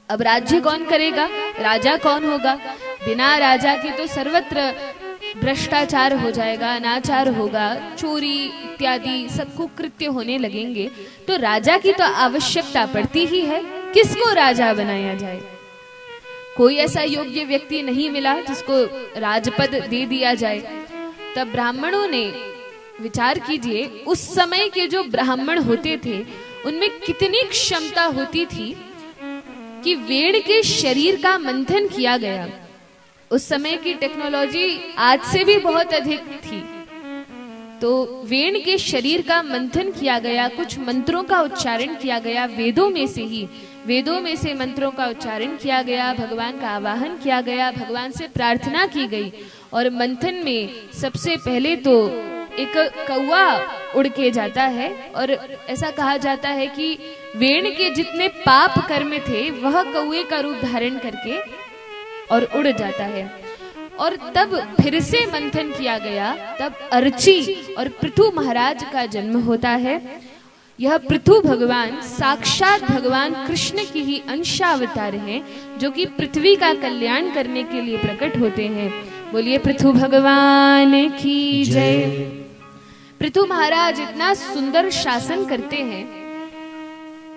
अब राज्य कौन करेगा, राजा कौन होगा? बिना राजा के तो सर्वत्र भ्रष्टाचार हो जाएगा, अनाचार होगा, चोरी इत्यादि सब कुकृत्य होने लगेंगे। तो राजा की तो आवश्यकता पड़ती ही है। किसको राजा बनाया जाए? कोई ऐसा योग्य व्यक्ति नहीं मिला जिसको राजपद दे दिया जाए। तब ब्राह्मणों ने विचार कीजिए, उस समय के जो ब्राह्मण होते थे उनमें कितनी क्षमता होती थी कि वेड़ के शरीर का मंथन किया गया। उस समय की टेक्नोलॉजी आज से भी बहुत अधिक थी। तो वेड़ के शरीर का मंथन किया गया, कुछ मंत्रों का उच्चारण किया गया, वेदों में से मंत्रों का उच्चारण किया गया, भगवान का आवाहन किया गया, भगवान से प्रार्थना की गई। और मंथन में सबसे पहले तो एक कौवा उड़ के जाता है और ऐसा कहा जाता है कि वेड़ के जितने पाप कर्म थे वह कौवे का रूप धारण करके और उड़ जाता है। और तब फिर से मंथन किया गया, तब अर्ची और पृथु महाराज का जन्म होता है। यह पृथु भगवान साक्षात भगवान कृष्ण की ही अंशावतार हैं, जो कि पृथ्वी का कल्याण करने के लिए प्रकट होते हैं। बोलिए पृथु भगवान की जय। पृथु महाराज इतना सुंदर शासन करते हैं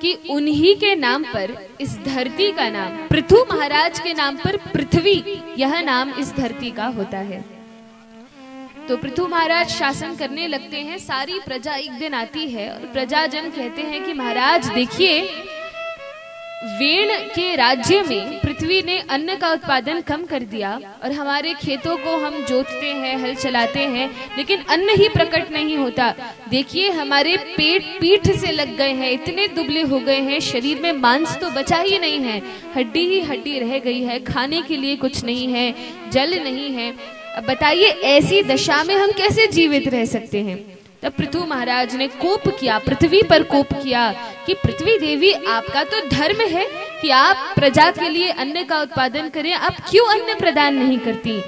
कि उन्हीं के नाम पर इस धरती का नाम, पृथु महाराज के नाम पर पृथ्वी, यह नाम इस धरती का होता है। तो पृथु महाराज शासन करने लगते हैं। सारी प्रजा एक दिन आती है और प्रजाजन कहते हैं कि महाराज देखिए, वेण के राज्य में पृथ्वी ने अन्न का उत्पादन कम कर दिया और हमारे खेतों को हम जोतते हैं, हल चलाते हैं, लेकिन अन्न ही प्रकट नहीं होता। देखिए हमारे पेट पीठ से लग गए हैं, इतने दुबले हो गए हैं, शरीर में मांस तो बचा ही नहीं है, हड्डी ही हड्डी रह गई है, खाने के लिए कुछ नहीं है, जल नहीं है। अब बताइए ऐसी दशा में हम कैसे जीवित रह सकते हैं? तब पृथु महाराज ने कोप किया, पृथ्वी पर कोप किया कि पृथ्वी देवी, आपका तो धर्म है कि आप प्रजा के लिए अन्न का उत्पादन करें, आप क्यों अन्न प्रदान नहीं करती?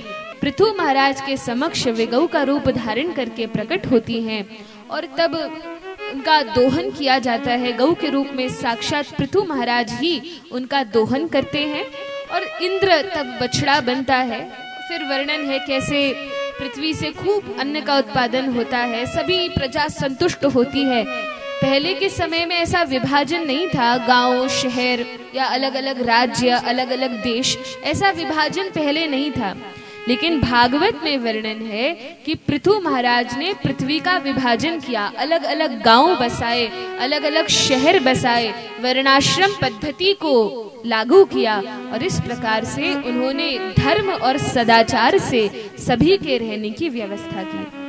पृथु महाराज के समक्ष वे गौ का रूप धारण करके प्रकट होती हैं और तब उनका दोहन किया जाता है। गौ के रूप में साक्षात पृथु महाराज ही उनका दोहन करते हैं और इंद्र तब बछड़ा बनता है। फिर वर्णन है कैसे पृथ्वी से खूब अन्न का उत्पादन होता है, सभी प्रजा संतुष्ट होती है। पहले के समय में ऐसा विभाजन नहीं था, गांव, शहर या अलग अलग राज्य, अलग अलग देश, ऐसा विभाजन पहले नहीं था। लेकिन भागवत में वर्णन है कि पृथु महाराज ने पृथ्वी का विभाजन किया, अलग अलग गांव बसाए, अलग अलग शहर बसाए, वर्णाश्रम पद्धति को लागू किया और इस प्रकार से उन्होंने धर्म और सदाचार से सभी के रहने की व्यवस्था की।